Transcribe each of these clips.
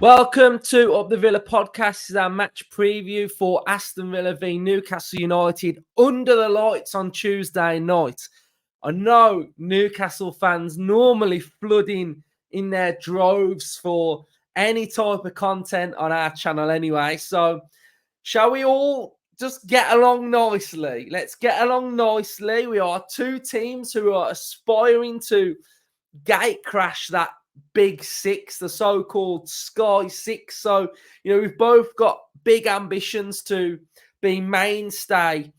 Welcome to Up the Villa podcast. This is our match preview for Aston Villa v Newcastle United under the lights on Tuesday night. I know Newcastle fans normally flood in their droves for any type of content on our channel anyway. So shall we all just get along nicely? Let's get along nicely. We are two teams who are aspiring to gate crash that Big Six, the so-called Sky Six. So, we've both got big ambitions to be mainstay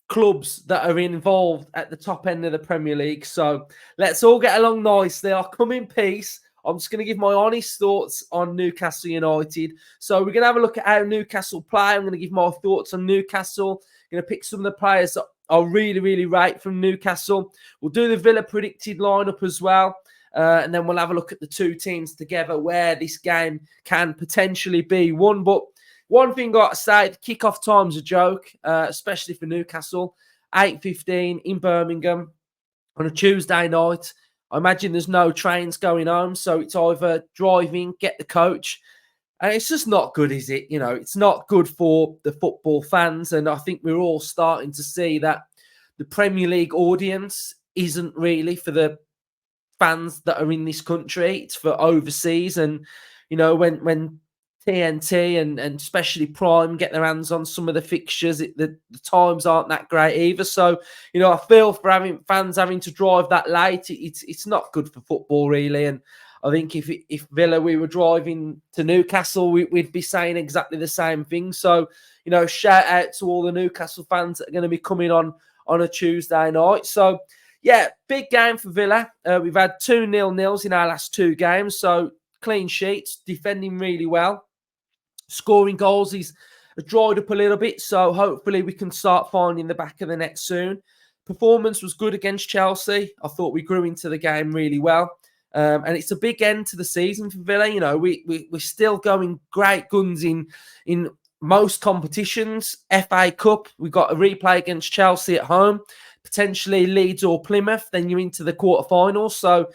clubs that are involved at the top end of the Premier League. So let's all get along nicely. I'll come in peace. I'm just going to give my honest thoughts on Newcastle United. So we're going to have a look at how Newcastle play. I'm going to give my thoughts on Newcastle. I'm going to pick some of the players that I really, really rate from Newcastle. We'll do the Villa predicted lineup as well. And then we'll have a look at the two teams together where this game can potentially be won. But one thing I got to say, the kickoff time's a joke, especially for Newcastle. 8:15 in Birmingham on a Tuesday night. I imagine there's no trains going home, so it's either drive in, get the coach. And it's just not good, is it? It's not good for the football fans. And I think we're all starting to see that the Premier League audience isn't really for the fans that are in this country. It's for overseas. And when TNT and especially Prime get their hands on some of the fixtures, the times aren't that great either. So I feel for fans having to drive that late. It's not good for football really. And I think if Villa we were driving to Newcastle, we'd be saying exactly the same thing. So shout out to all the Newcastle fans that are going to be coming on a Tuesday night. So yeah, big game for Villa. We've had 2 0-0s in our last 2 games. So clean sheets, defending really well. Scoring goals is dried up a little bit. So hopefully we can start finding the back of the net soon. Performance was good against Chelsea. I thought we grew into the game really well. And it's a big end to the season for Villa. We're still going great guns in most competitions. FA Cup, we've got a replay against Chelsea at home. Potentially Leeds or Plymouth, then you're into the quarterfinals. So,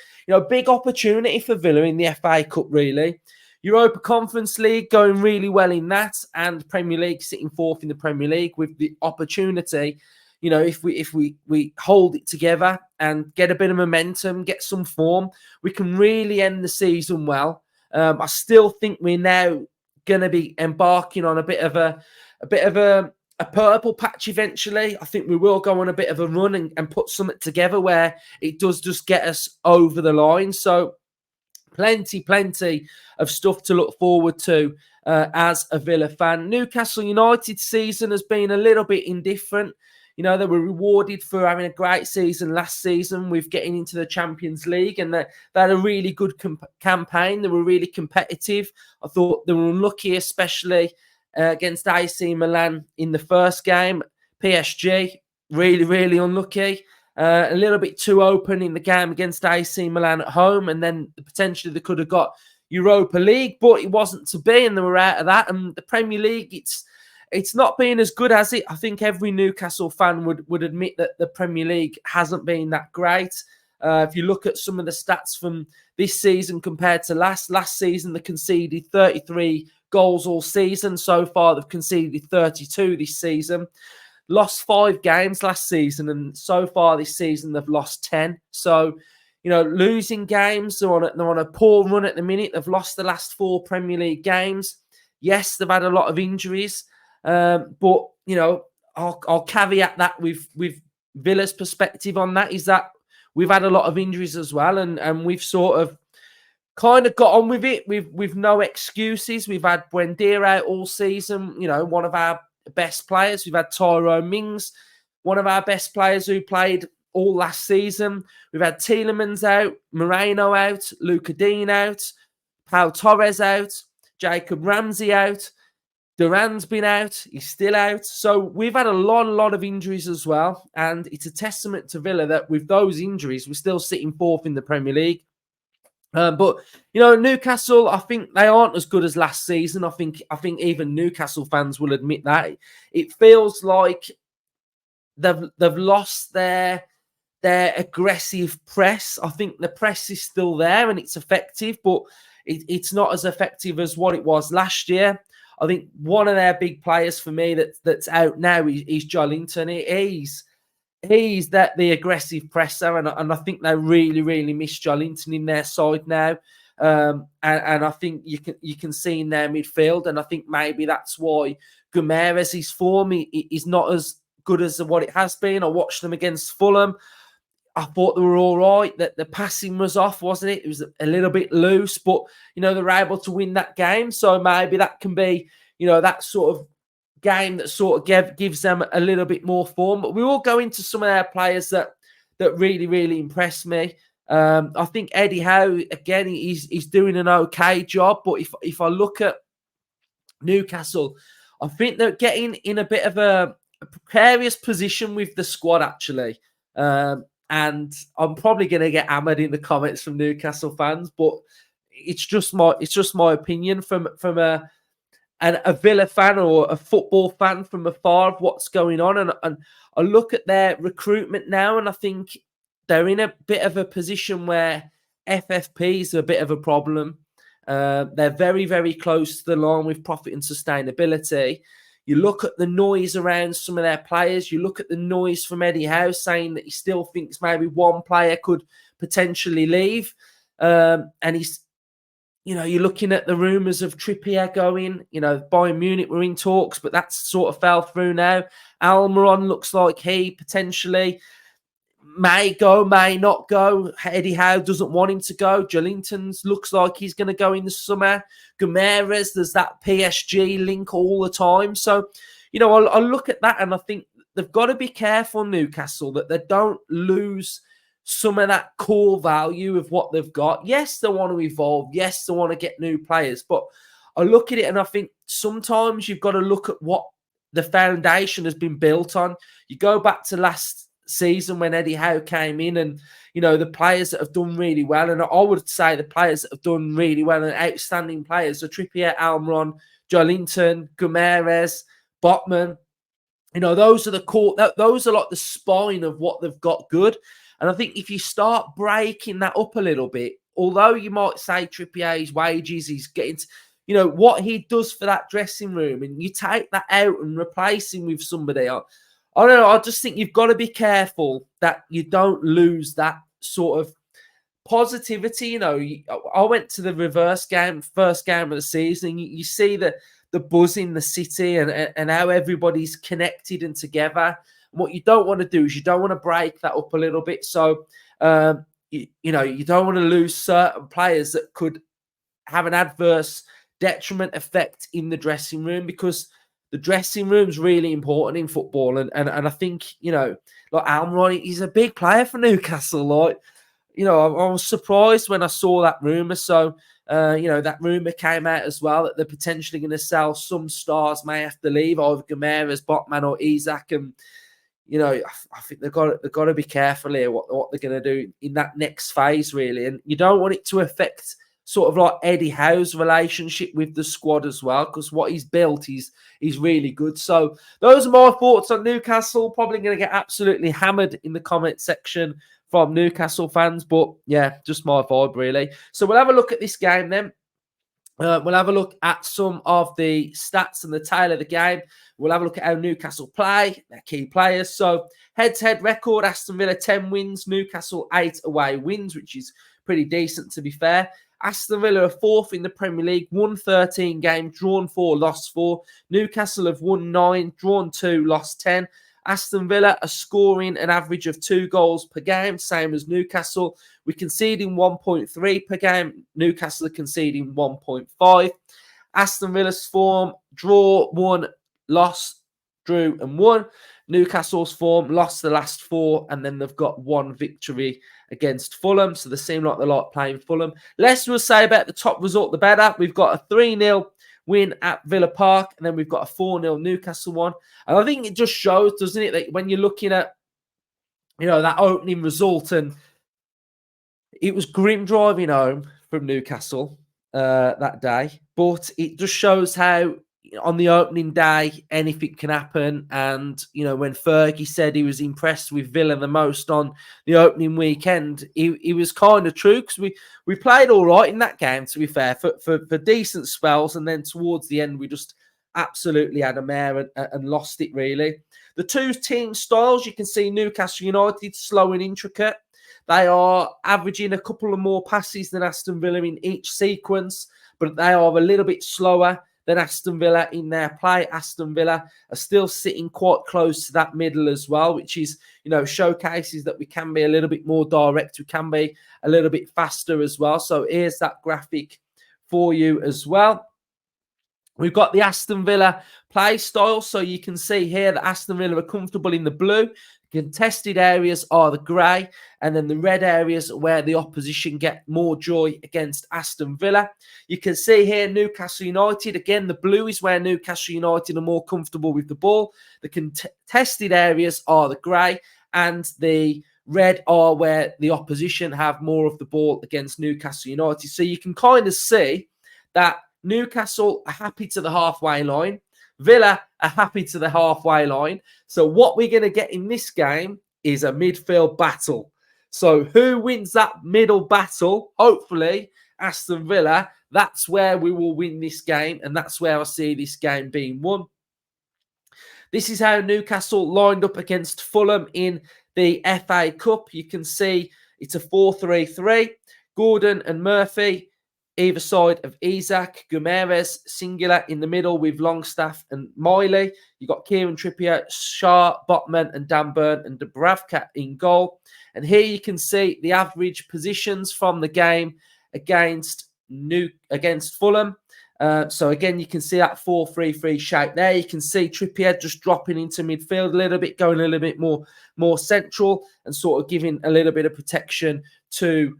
big opportunity for Villa in the FA Cup, really. Europa Conference League going really well in that, and Premier League sitting 4th in the Premier League with the opportunity. If we hold it together and get a bit of momentum, get some form, we can really end the season well. I still think we're now going to be embarking on a bit of a purple patch eventually. I think we will go on a bit of a run and put something together where it does just get us over the line. So plenty of stuff to look forward to as a Villa fan. Newcastle United season has been a little bit indifferent. They were rewarded for having a great season last season with getting into the Champions League, and they had a really good campaign. They were really competitive. I thought they were unlucky, especially against AC Milan in the first game. PSG, really, really unlucky. A little bit too open in the game against AC Milan at home. And then potentially they could have got Europa League, but it wasn't to be, and they were out of that. And the Premier League, it's not been as good as it. I think every Newcastle fan would admit that the Premier League hasn't been that great. If you look at some of the stats from this season compared to last season, they conceded 33 goals all season. So far, they've conceded 32 this season. Lost 5 games last season, and so far this season, they've lost 10. So, losing games. They're on a poor run at the minute. They've lost the last 4 Premier League games. Yes, they've had a lot of injuries. But, I'll caveat that with Villa's perspective on that is that we've had a lot of injuries as well. And we've sort of kind of got on with it with no excuses. We've had Buendia out all season, one of our best players. We've had Tyrone Mings, one of our best players who played all last season. We've had Tielemans out, Moreno out, Luca Dean out, Pau Torres out, Jacob Ramsey out. Duran's been out. He's still out. So we've had a lot of injuries as well. And it's a testament to Villa that with those injuries, we're still sitting 4th in the Premier League. But Newcastle, I think they aren't as good as last season. I think even Newcastle fans will admit that. It feels like they've lost their aggressive press. I think the press is still there and it's effective, but it's not as effective as what it was last year. I think one of their big players for me that's out now is Joelinton. He's the aggressive presser, and I think they really miss Joelinton in their side now. And I think you can see in their midfield, and I think maybe that's why Guimaraes' form is not as good as what it has been. I watched them against Fulham. I thought they were all right. That the passing was off, wasn't it? It was a little bit loose, but they were able to win that game. So maybe that can be, that sort of game that sort of gives them a little bit more form. But we will go into some of their players that really impressed me. I think Eddie Howe, again, he's doing an okay job. But if I look at Newcastle, I think they're getting in a bit of a precarious position with the squad, actually. And I'm probably going to get hammered in the comments from Newcastle fans, but it's just my opinion from a Villa fan or a football fan from afar of what's going on. And I look at their recruitment now, and I think they're in a bit of a position where FFPs are a bit of a problem. They're very close to the line with profit and sustainability. You look at the noise around some of their players. You look at the noise from Eddie Howe saying that he still thinks maybe one player could potentially leave. And he's, you're looking at the rumours of Trippier going. Bayern Munich were in talks, but that's sort of fell through now. Almiron looks like he potentially may go, may not go. Eddie Howe doesn't want him to go. Joelinton looks like he's going to go in the summer. Guimaraes, there's that PSG link all the time. So, I look at that and I think they've got to be careful, Newcastle, that they don't lose some of that core value of what they've got. Yes, they want to evolve. Yes, they want to get new players. But I look at it and I think sometimes you've got to look at what the foundation has been built on. You go back to last season when Eddie Howe came in, and the players that have done really well, and I would say the players that have done really well and outstanding players are Trippier, Almiron, Joelinton, Guimaraes, Botman. Those are the core. Those are like the spine of what they've got good. And I think if you start breaking that up a little bit, although you might say Trippier's wages, he's getting, what he does for that dressing room, and you take that out and replace him with somebody else. I don't know. I just think you've got to be careful that you don't lose that sort of positivity. I went to the first game of the season. You see the buzz in the city and how everybody's connected and together. And what you don't want to do is you don't want to break that up a little bit. So, you don't want to lose certain players that could have an adverse detriment effect in the dressing room, because the dressing room's really important in football. And I think, like Almiron, he's a big player for Newcastle. I was surprised when I saw that rumour. So, that rumour came out as well that they're potentially going to sell some stars, may have to leave, either Guimaraes, Botman or Isak. And, I think they've got to be careful here what they're going to do in that next phase, really. And you don't want it to affect sort of like Eddie Howe's relationship with the squad as well, because what he's built is really good. So those are my thoughts on Newcastle. Probably going to get absolutely hammered in the comment section from Newcastle fans, but yeah, just my vibe really. So we'll have a look at this game then. We'll have a look at some of the stats and the tail of the game. We'll have a look at how Newcastle play, their key players. So head-to-head record, Aston Villa 10 wins, Newcastle 8 away wins, which is pretty decent to be fair. Aston Villa are fourth in the Premier League, won 13 games, drawn 4, lost 4. Newcastle have won 9, drawn 2, lost 10. Aston Villa are scoring an average of 2 goals per game, same as Newcastle. We're conceding 1.3 per game. Newcastle are conceding 1.5. Aston Villa's form, draw 1, lost, drew and 1. Newcastle's form, lost the last 4, and then they've got 1 victory against Fulham. So they seem like they like playing Fulham. Less we'll say about the top result, the better. We've got a 3-0 win at Villa Park, and then we've got a 4-0 Newcastle one. And I think it just shows, doesn't it, that when you're looking at, that opening result, and it was grim driving home from Newcastle that day, but it just shows how, on the opening day, anything can happen. And, when Fergie said he was impressed with Villa the most on the opening weekend, he was kind of true, because we played all right in that game, to be fair, for decent spells. And then towards the end, we just absolutely had a mare and lost it, really. The two team styles, you can see Newcastle United slow and intricate. They are averaging a couple of more passes than Aston Villa in each sequence, but they are a little bit slower than Aston Villa in their play. Aston Villa are still sitting quite close to that middle as well, which is, showcases that we can be a little bit more direct. We can be a little bit faster as well. So here's that graphic for you as well. We've got the Aston Villa play style. So you can see here that Aston Villa are comfortable in the blue. Contested areas are the grey, and then the red areas are where the opposition get more joy against Aston Villa. You can see here Newcastle United. Again, the blue is where Newcastle United are more comfortable with the ball. The contested areas are the grey, and the red are where the opposition have more of the ball against Newcastle United. So you can kind of see that Newcastle are happy to the halfway line. Villa are happy to the halfway line. So what we're going to get in this game is a midfield battle. So who wins that middle battle? Hopefully, Aston Villa. That's where we will win this game, and that's where I see this game being won. This is how Newcastle lined up against Fulham in the FA Cup. You can see it's a 4-3-3. Gordon and Murphy either side of Isak, Guimaraes, singular in the middle with Longstaff and Miley. You've got Kieran Trippier, Shah, Botman, and Dan Burn and Dubravka in goal. And here you can see the average positions from the game against Fulham. So again, you can see that 4-3-3 shape there. You can see Trippier just dropping into midfield a little bit, going a little bit more central, and sort of giving a little bit of protection to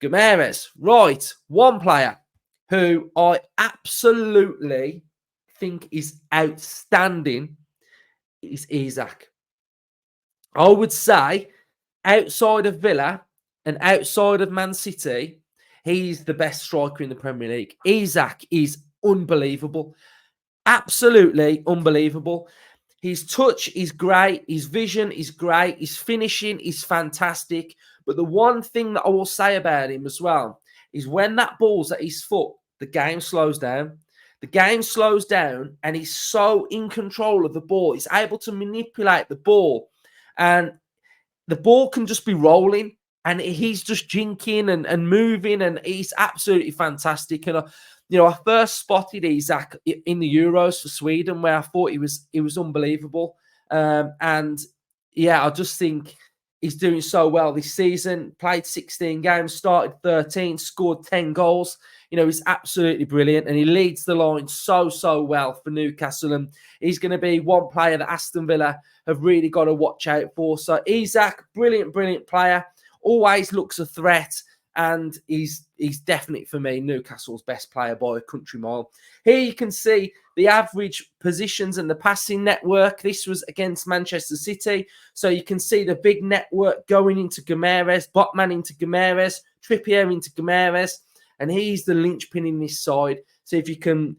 Guimaraes. Right, one player who I absolutely think is outstanding is Isak. I would say outside of Villa and outside of Man City, he's the best striker in the Premier League. Isak is unbelievable. Absolutely unbelievable. His touch is great. His vision is great. His finishing is fantastic. But the one thing that I will say about him as well is when that ball's at his foot, the game slows down. The game slows down, and he's so in control of the ball. He's able to manipulate the ball, and the ball can just be rolling, and he's just jinking and moving, and he's absolutely fantastic. And I first spotted Isak in the Euros for Sweden, where I thought he was unbelievable. And yeah, I just think he's doing so well this season. Played 16 games, started 13, scored 10 goals. He's absolutely brilliant, and he leads the line so well for Newcastle. And he's going to be one player that Aston Villa have really got to watch out for. So Isak, brilliant player, always looks a threat. And he's definitely, for me, Newcastle's best player by a country mile. Here you can see the average positions and the passing network. This was against Manchester City. So you can see the big network going into Guimaraes, Botman into Guimaraes, Trippier into Guimaraes. And he's the linchpin in this side. So if you can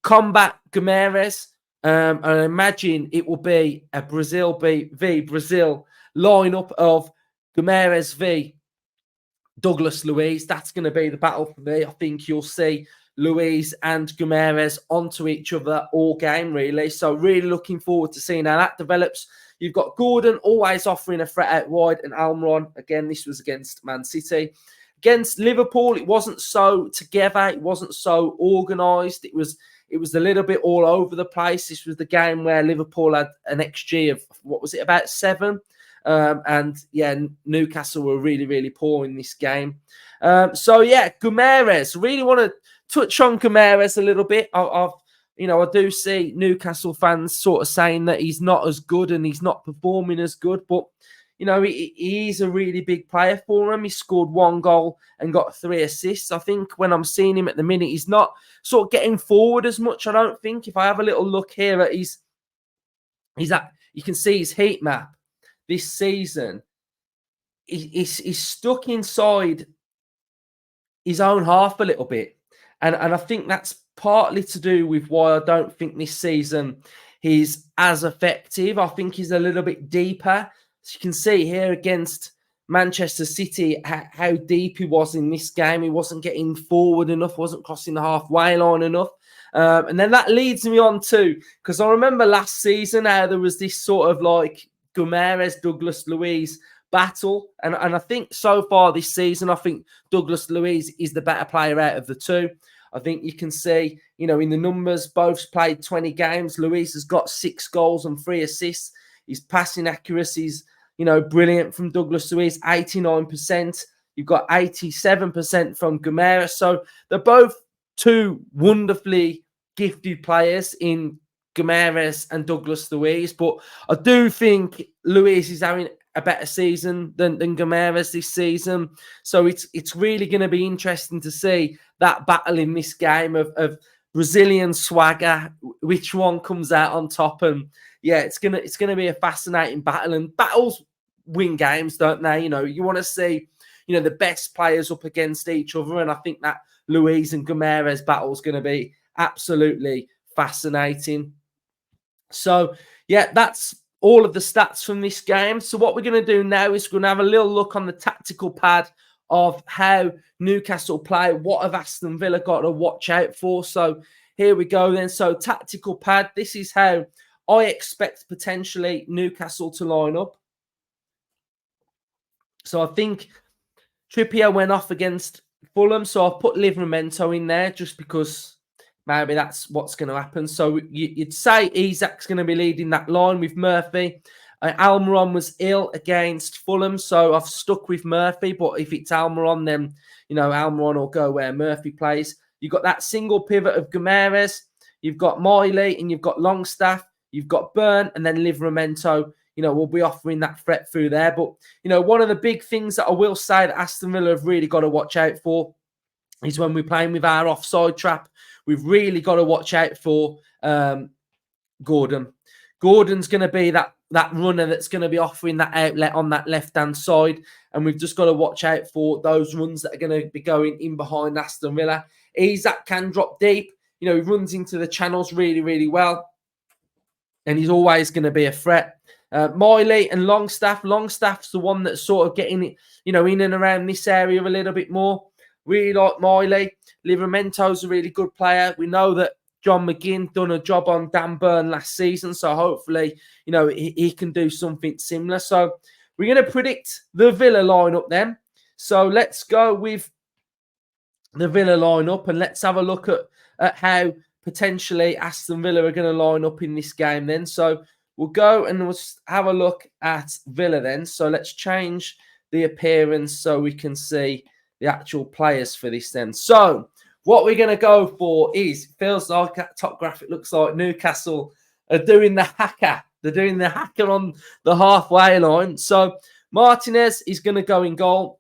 combat Guimaraes, and imagine it will be a Brazil v Brazil lineup of Guimaraes v Douglas Luiz. That's going to be the battle for me. I think you'll see Luiz and Guimaraes onto each other all game, really. So really looking forward to seeing how that develops. You've got Gordon always offering a threat out wide, and Almiron, again, this was against Man City. Against Liverpool, it wasn't so together. It wasn't so organised. It was a little bit all over the place. This was the game where Liverpool had an XG of, about 7? And yeah, Newcastle were really poor in this game. So yeah, Guimaraes. Really want to touch on Guimaraes a little bit. I do see Newcastle fans sort of saying that he's not as good and he's not performing as good, but he's a really big player for him. He scored 1 goal and got 3 assists. I think when I'm seeing him at the minute, he's not sort of getting forward as much. I don't think. If I have a little look here at you can see his heat map this season. He's stuck inside his own half a little bit. And I think that's partly to do with why I don't think this season he's as effective. I think he's a little bit deeper. As you can see here against Manchester City, how deep he was in this game. He wasn't getting forward enough, wasn't crossing the halfway line enough. And then that leads me on to, because I remember last season how there was this sort of like Guimaraes, Douglas Luiz battle. And I think so far this season, I think Douglas Luiz is the better player out of the two. I think you can see, you know, in the numbers, both played 20 games. Luiz has got 6 goals and 3 assists. His passing accuracy's, you know, brilliant from Douglas Luiz, 89%. You've got 87% from Guimaraes. So they're both two wonderfully gifted players in Guimaraes and Douglas Luiz. But I do think Luiz is having a better season than Guimaraes this season. So it's really going to be interesting to see that battle in this game of Brazilian swagger, which one comes out on top. And yeah, it's gonna be a fascinating battle. And battles win games, don't they? You know, you want to see, you know, the best players up against each other. And I think that Luiz and Guimaraes battle is going to be absolutely fascinating. So yeah, that's all of the stats from this game. So what we're going to do now is we're going to have a little look on the tactical pad of how Newcastle play. What have Aston Villa got to watch out for? So here we go then. So tactical pad, this is how I expect potentially Newcastle to line up. So I think Trippier went off against Fulham, so I've put Livramento in there just because maybe that's what's going to happen. So you'd say Isak's going to be leading that line with Murphy. Almiron was ill against Fulham, so I've stuck with Murphy. But if it's Almiron, then, you know, Almiron will go where Murphy plays. You've got that single pivot of Guimaraes. You've got Miley and you've got Longstaff. You've got Burn and then Livramento. You know, we'll be offering that threat through there. But, you know, one of the big things that I will say that Aston Villa have really got to watch out for is when we're playing with our offside trap. We've really got to watch out for Gordon. Gordon's going to be that runner that's going to be offering that outlet on that left-hand side. And we've just got to watch out for those runs that are going to be going in behind Aston Villa. Isak can drop deep. You know, he runs into the channels really, really well. And he's always going to be a threat. Miley and Longstaff. Longstaff's the one that's sort of getting it, you know, in and around this area a little bit more. Really like Miley. Livramento's a really good player. We know that John McGinn done a job on Dan Burn last season, so hopefully, you know, he can do something similar. So we're going to predict the Villa lineup then. So let's go with the Villa lineup and let's have a look at how potentially Aston Villa are going to line up in this game then. So we'll go and we'll have a look at Villa then. So let's change the appearance so we can see the actual players for this then. So what we're going to go for is, feels like that top graphic looks like Newcastle are doing the hacker. They're doing the hacker on the halfway line. So Martinez is going to go in goal.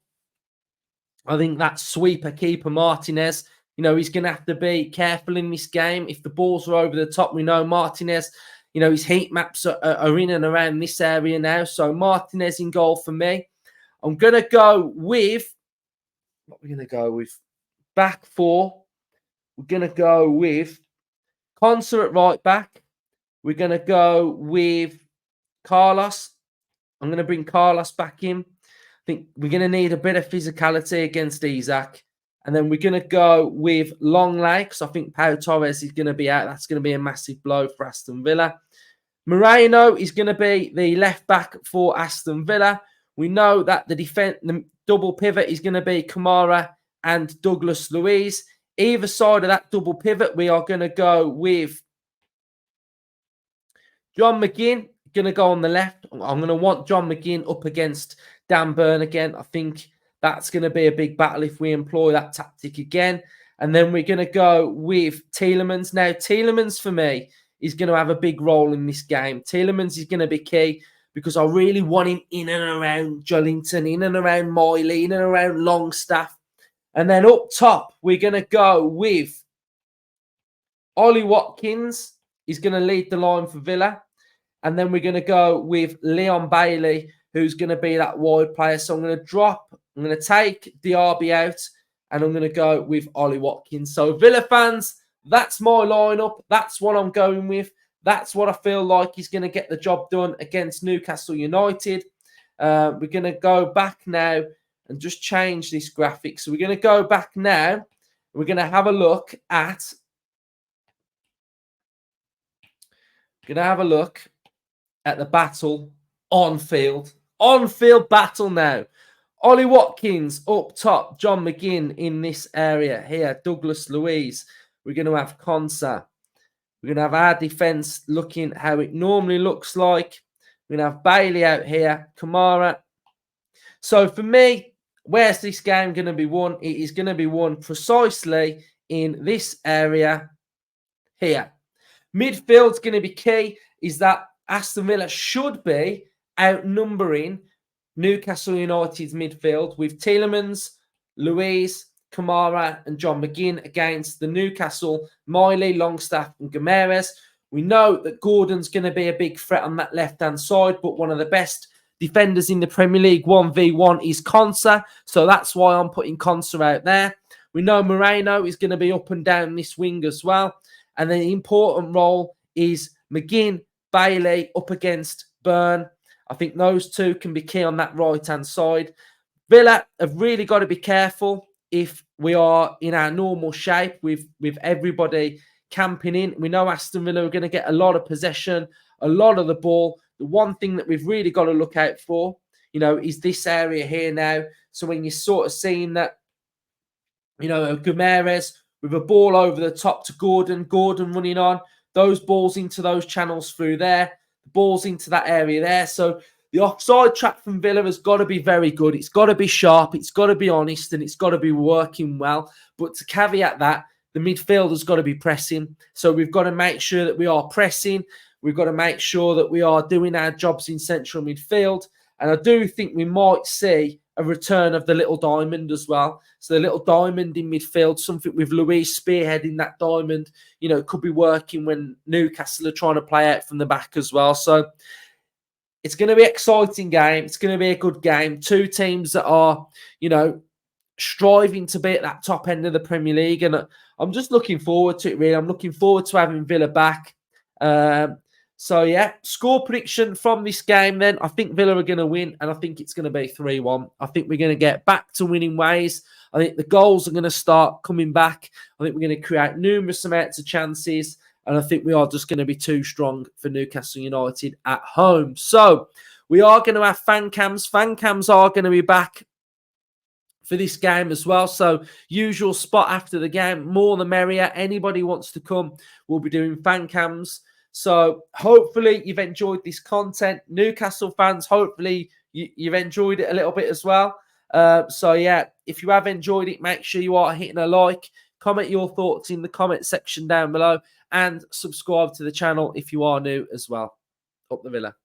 I think that sweeper keeper Martinez, you know, he's going to have to be careful in this game. If the balls are over the top, we know Martinez, you know, his heat maps are in and around this area now. So Martinez in goal for me. I'm going to go with, what we're going to go with? Back four. We're going to go with Conser at right back. We're going to go with Carlos. I'm going to bring Carlos back in. I think we're going to need a bit of physicality against Isak. And then we're going to go with Longley, because I think Pau Torres is going to be out. That's going to be a massive blow for Aston Villa. Moreno is going to be the left back for Aston Villa. We know that the double pivot is going to be Kamara and Douglas Luiz. Either side of that double pivot, we are going to go with John McGinn, going to go on the left. I'm going to want John McGinn up against Dan Burn again. I think that's going to be a big battle if we employ that tactic again. And then we're going to go with Tielemans. Now, Tielemans, for me, is going to have a big role in this game. Tielemans is going to be key because I really want him in and around Jolinton, in and around Miley, in and around Longstaff. And then up top, we're going to go with Ollie Watkins. He's going to lead the line for Villa. And then we're going to go with Leon Bailey, who's going to be that wide player. So I'm going to take Diaby out, and I'm going to go with Ollie Watkins. So Villa fans, That's my lineup. That's what I'm going with. That's what I feel like is going to get the job done against Newcastle United. We're going to go back now and just change this graphic. So we're going to go back now. We're going to have a look at the battle on field. On field battle now. Ollie Watkins up top. John McGinn in this area here. Douglas Luiz. We're going to have Konsa. We're going to have our defence looking how it normally looks like. We're going to have Bailey out here. Kamara. So for me, where's this game going to be won? It is going to be won precisely in this area here. Midfield's going to be key. Is that Aston Villa should be outnumbering Newcastle United's midfield with Tielemans, Luiz, Kamara and John McGinn against the Newcastle, Miley, Longstaff and Gomes. We know that Gordon's going to be a big threat on that left-hand side, but one of the best defenders in the Premier League 1v1 is Konsa, so that's why I'm putting Konsa out there. We know Moreno is going to be up and down this wing as well, and the important role is McGinn, Bailey up against Byrne. I think those two can be key on that right-hand side. Villa have really got to be careful if we are in our normal shape with everybody camping in. We know Aston Villa are going to get a lot of possession, a lot of the ball. The one thing that we've really got to look out for, is this area here now. So when you're sort of seeing that, Gomes with a ball over the top to Gordon running on, those balls into those channels through there, the balls into that area there. So the offside trap from Villa has got to be very good. It's got to be sharp. It's got to be honest, and it's got to be working well. But to caveat that, the midfield has got to be pressing. So we've got to make sure that we are pressing. We've got to make sure that we are doing our jobs in central midfield. And I do think we might see a return of the little diamond as well. So the little diamond in midfield, something with Luiz spearheading that diamond, could be working when Newcastle are trying to play out from the back as well. So it's going to be an exciting game. It's going to be a good game. Two teams that are, striving to be at that top end of the Premier League. And I'm just looking forward to it, really. I'm looking forward to having Villa back. So, yeah, score prediction from this game then. I think Villa are going to win, and I think it's going to be 3-1. I think we're going to get back to winning ways. I think the goals are going to start coming back. I think we're going to create numerous amounts of chances, and I think we are just going to be too strong for Newcastle United at home. So, we are going to have fan cams. Fan cams are going to be back for this game as well. So, usual spot after the game, more the merrier. Anybody wants to come, we'll be doing fan cams. So hopefully you've enjoyed this content. Newcastle fans, hopefully you've enjoyed it a little bit as well. So yeah, if you have enjoyed it, make sure you are hitting a like. Comment your thoughts in the comment section down below. And subscribe to the channel if you are new as well. Up the Villa.